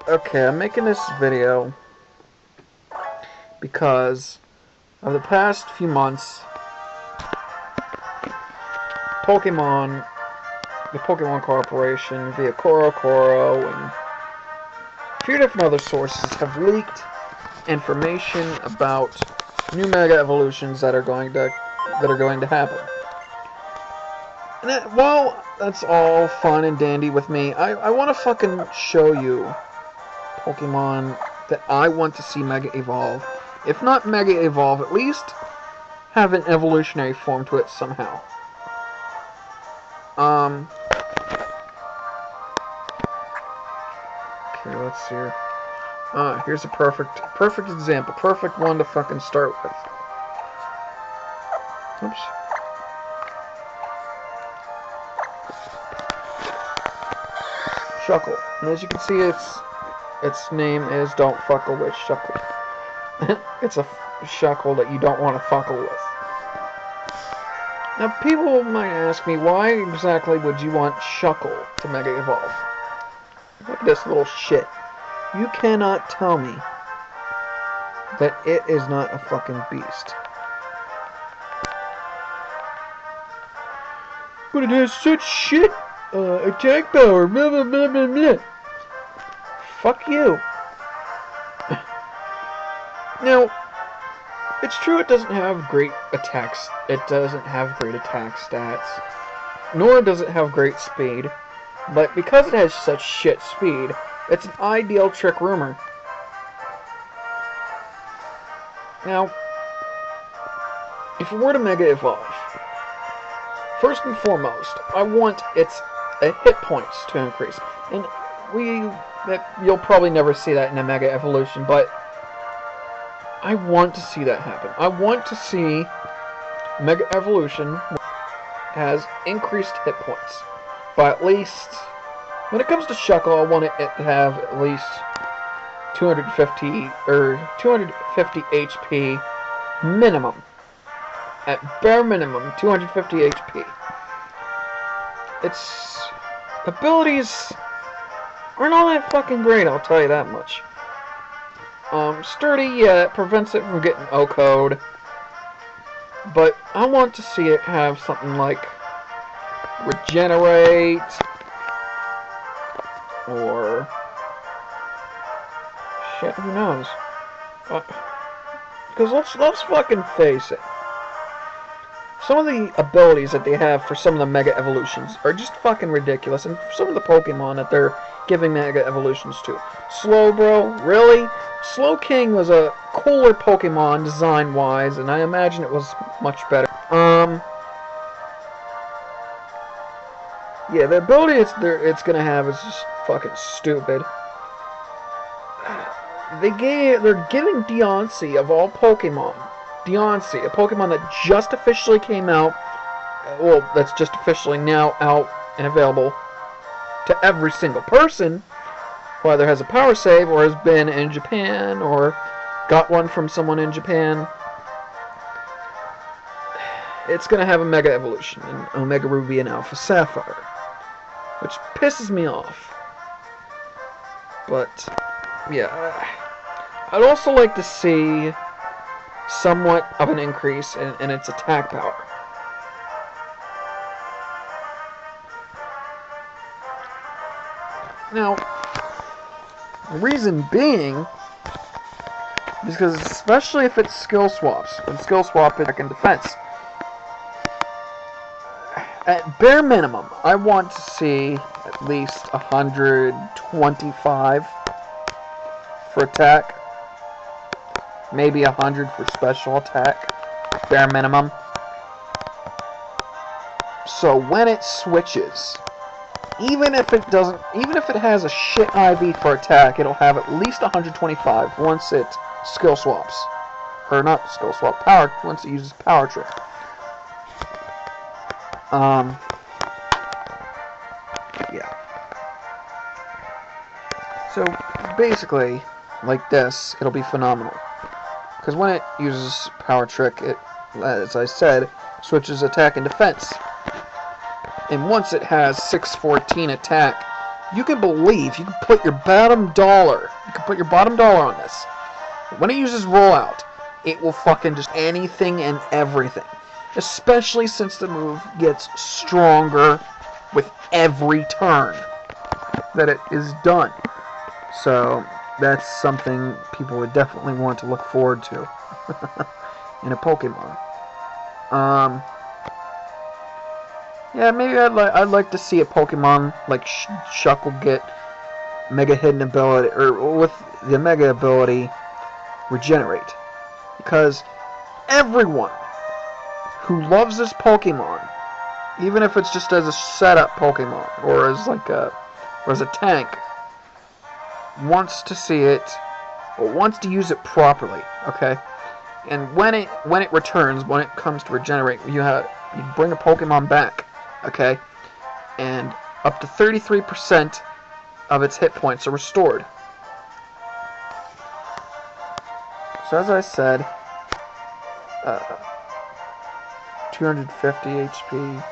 Okay, I'm making this video because of the past few months, Pokemon, the Pokemon Corporation, via Koro and a few different other sources have leaked information about new Mega Evolutions that are going to happen. And while that's all fun and dandy with me, I want to fucking show you Pokemon that I want to see Mega Evolve. If not Mega Evolve, at least have an evolutionary form to it somehow. Okay, let's see here. Here's a perfect example. Perfect one to fucking start with. Oops. Shuckle. And as you can see, its name is Don't Fuckle with Shuckle. It's a Shuckle that you don't want to fuckle with. Now, people might ask me, why exactly would you want Shuckle to Mega Evolve? Look at this little shit. You cannot tell me that it is not a fucking beast. But it has such shit attack power, blah blah blah blah blah. Fuck you. Now, it's true it doesn't have great attacks. It doesn't have great attack stats, nor does it have great speed. But because it has such shit speed, it's an ideal Trick Rumor. Now, if it were to Mega Evolve, first and foremost, I want its hit points to increase. And you'll probably never see that in a Mega Evolution, but I want to see that happen. I want to see Mega Evolution has increased hit points by at least, when it comes to Shuckle, I want it to have at least 250 HP minimum. At bare minimum, 250 HP. Its abilities aren't all that fucking great, I'll tell you that much. Sturdy, yeah, it prevents it from getting O-code. But I want to see it have something like Regenerate, or shit, who knows? Because let's fucking face it. Some of the abilities that they have for some of the Mega Evolutions are just fucking ridiculous, and for some of the Pokemon that they're giving Mega Evolutions to. Slowbro, really? Slowking was a cooler Pokemon design-wise, and I imagine it was much better. Yeah, the ability it's gonna have is just fucking stupid. They're giving Deontay, of all Pokemon, Deontay, a Pokemon that just officially came out, well, that's just officially now out and available to every single person, who either has a power save or has been in Japan or got one from someone in Japan. It's gonna have a Mega Evolution in Omega Ruby and Alpha Sapphire, which pisses me off. But yeah, I'd also like to see somewhat of an increase in its attack power. Now, the reason being is because, especially if it's skill swaps, when skill swap is back in defense, at bare minimum, I want to see at least 125 for attack. Maybe 100 for special attack, bare minimum. So when it switches, even if it has a shit IV for attack, it'll have at least 125 once it skill swaps. Or not skill swap, once it uses Power Trick. Yeah. So basically, like this, it'll be phenomenal. Because when it uses Power Trick, it, as I said, switches attack and defense. And once it has 614 attack you can believe, you can put your bottom dollar, on this. When it uses rollout, it will fucking just anything and everything. Especially since the move gets stronger with every turn that it is done. So that's something people would definitely want to look forward to in a Pokemon. Yeah, maybe I'd like to see a Pokemon like Shuckle get Mega Hidden ability, or with the Mega ability Regenerate, because everyone who loves this Pokemon, even if it's just as a setup Pokemon or as a tank, wants to see it or wants to use it properly. Okay, and when it returns, when it comes to regenerate, you bring a Pokemon back. Okay, and up to 33% of its hit points are restored. So as I said, 250 HP.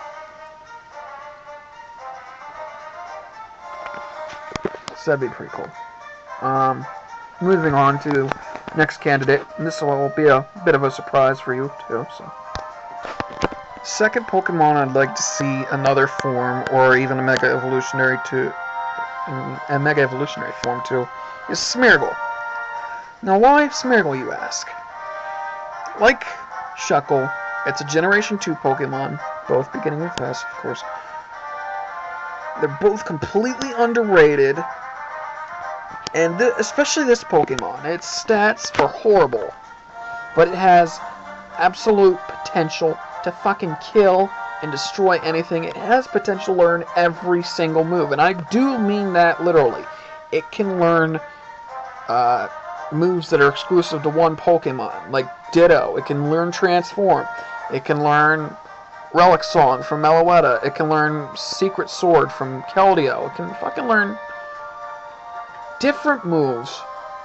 So that'd be pretty cool. Moving on to next candidate, and this will be a bit of a surprise for you too. So, second Pokemon I'd like to see another form, or even a Mega Evolutionary form to, is Smeargle. Now, why Smeargle, you ask? Like Shuckle, it's a Generation 2 Pokemon, both beginning with S, of course. They're both completely underrated, and especially this Pokemon. Its stats are horrible, but it has absolute potential to fucking kill and destroy anything. It has potential to learn every single move, and I do mean that literally. It can learn moves that are exclusive to one Pokemon, like Ditto. It can learn Transform. It can learn Relic Song from Meloetta. It can learn Secret Sword from Keldeo. It can fucking learn different moves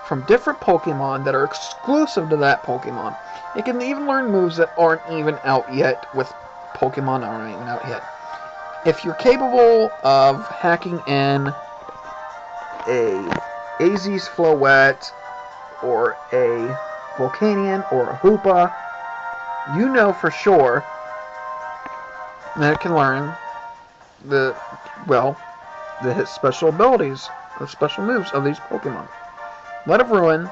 from different Pokemon that are exclusive to that Pokemon. It can even learn moves that aren't even out yet with Pokemon that aren't even out yet. If you're capable of hacking in a AZ's Floette, or a Volcanion, or a Hoopa, you know for sure that it can learn the special abilities, the special moves of these Pokemon. Let of Ruin,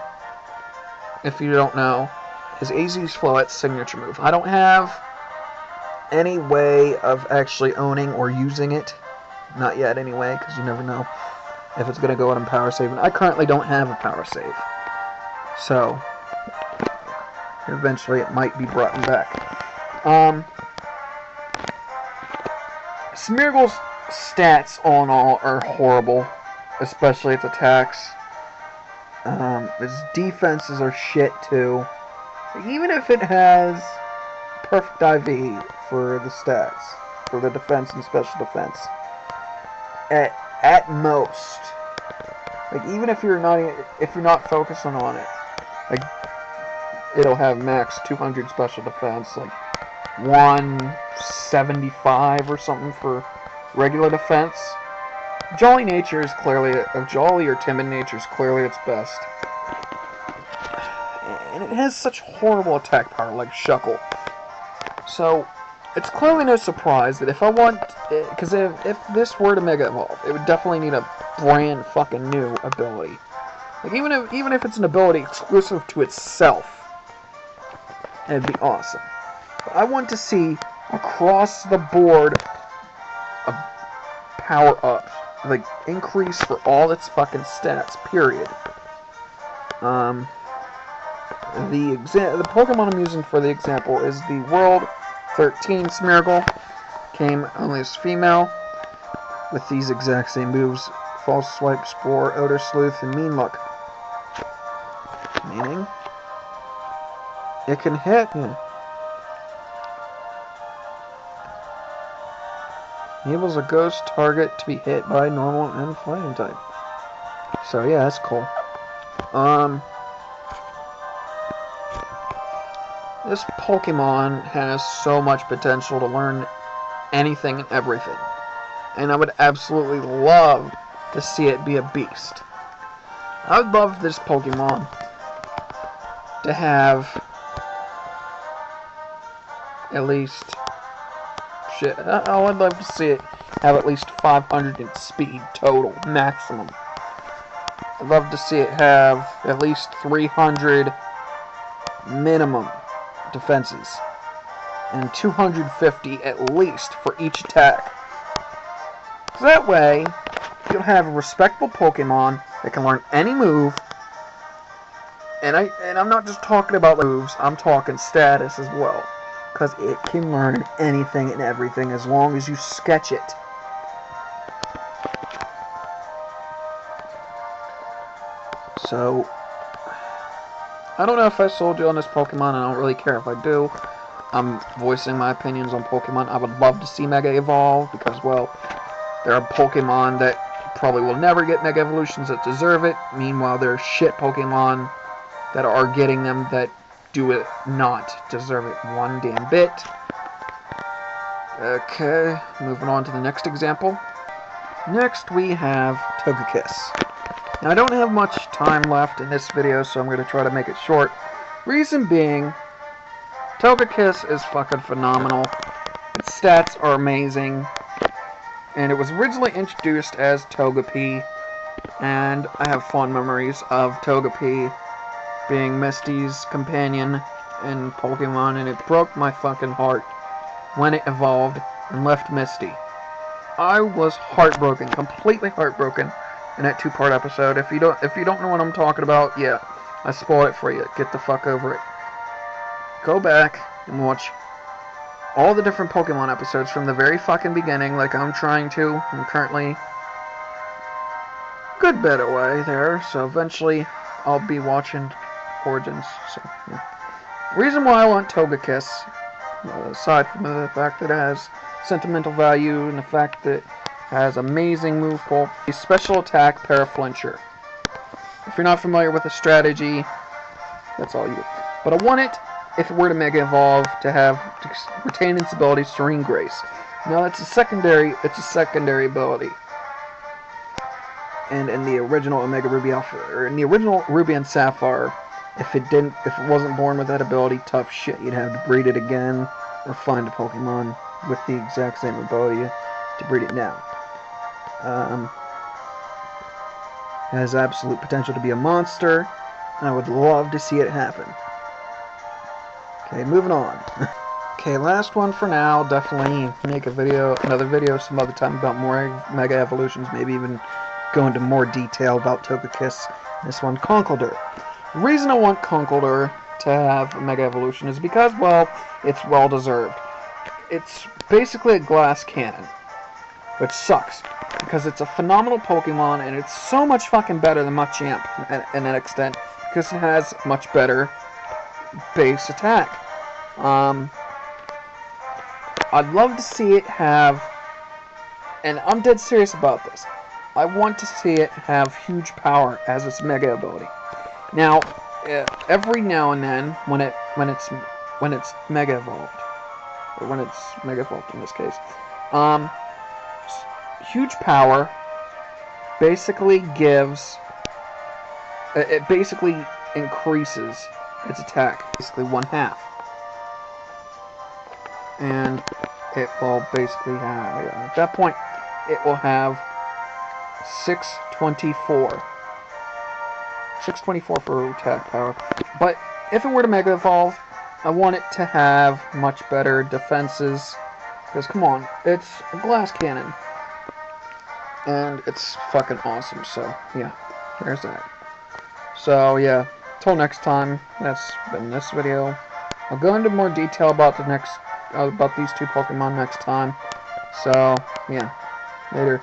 if you don't know, is AZ's Floette's signature move. I don't have any way of actually owning or using it. Not yet, anyway, because you never know if it's going to go out on Power Save. And I currently don't have a Power Save. So, eventually it might be brought back. Smeargle's stats, all in all, are horrible. Especially its attacks. Its defenses are shit, too. Even if it has perfect IV for the stats, for the defense and special defense. At most, like, even if you're not focusing on it, like, it'll have max 200 special defense, like 175 or something for regular defense. Jolly or timid nature is clearly its best. And it has such horrible attack power like Shuckle. So, it's clearly no surprise that if I want, because if this were to Mega Evolve, it would definitely need a brand fucking new ability. Like, even if it's an ability exclusive to itself, it'd be awesome. But I want to see across the board a power up, like increase for all its fucking stats. Period. The Pokemon I'm using for the example is the World 13 Smeargle. Came only as female with these exact same moves: False Swipe, Spore, Odor Sleuth, and Mean Look. Meaning, it can hit. Enables a ghost target to be hit by normal and fighting type. So yeah, that's cool. This Pokemon has so much potential to learn anything and everything. And I would absolutely love to see it be a beast. I would love this Pokemon to have at least... Shit, I would love to see it have at least 500 in speed total, maximum. I'd love to see it have at least 300 minimum defenses. And 250 at least for each attack. So that way, you'll have a respectable Pokemon that can learn any move. And I'm not just talking about moves, I'm talking status as well. Because it can learn anything and everything as long as you sketch it. So, I don't know if I sold you on this Pokemon, I don't really care if I do. I'm voicing my opinions on Pokemon. I would love to see Mega Evolve, because, well, there are Pokemon that probably will never get Mega Evolutions that deserve it. Meanwhile, there are shit Pokemon that are getting them that do it not deserve it one damn bit. Okay, moving on to the next example. Next, we have Togekiss. Now, I don't have much time left in this video, so I'm going to try to make it short. Reason being, Togekiss is fucking phenomenal. Its stats are amazing. And it was originally introduced as Togepi. And I have fond memories of Togepi being Misty's companion in Pokemon. And it broke my fucking heart when it evolved and left Misty. I was heartbroken, completely heartbroken in that two-part episode. If you don't know what I'm talking about, yeah, I spoiled it for you. Get the fuck over it. Go back and watch all the different Pokemon episodes from the very fucking beginning, like I'm trying to. I'm currently a good bit away there, so eventually I'll be watching Origins. So, yeah. Reason why I want Togekiss, aside from the fact that it has sentimental value and the fact that it has amazing move pool, a special attack Paraflincher. If you're not familiar with the strategy, that's all you. But I want it, if it were to Mega Evolve, to retain its ability Serene Grace. Now it's a secondary ability. And in the original Omega Ruby Alpha, or in the original Ruby and Sapphire, if it wasn't born with that ability, tough shit. You'd have to breed it again, or find a Pokemon with the exact same ability to breed it now. It has absolute potential to be a monster, and I would love to see it happen. Okay, moving on. Okay, last one for now. Definitely make another video some other time about more Mega Evolutions, maybe even go into more detail about Togekiss. This one, Conkeldurr. The reason I want Conkeldurr to have a Mega Evolution is because, well, it's well-deserved. It's basically a glass cannon, which sucks, because it's a phenomenal Pokemon, and it's so much fucking better than Machamp in that extent, because it has much better base attack. I'd love to see it have, and I'm dead serious about this, I want to see it have huge power as its Mega ability. Now, every now and then, when it's Mega Evolved, or when it's Mega Evolved in this case, huge power basically basically increases its attack, basically 1/2. And it will basically have, at that point, it will have 624. 624 for attack power. But if it were to Mega Evolve, I want it to have much better defenses. Because, come on, it's a glass cannon. And it's fucking awesome, so, yeah, there's that. So, yeah, till next time, that's been this video. I'll go into more detail about these two Pokemon next time. So, yeah, later.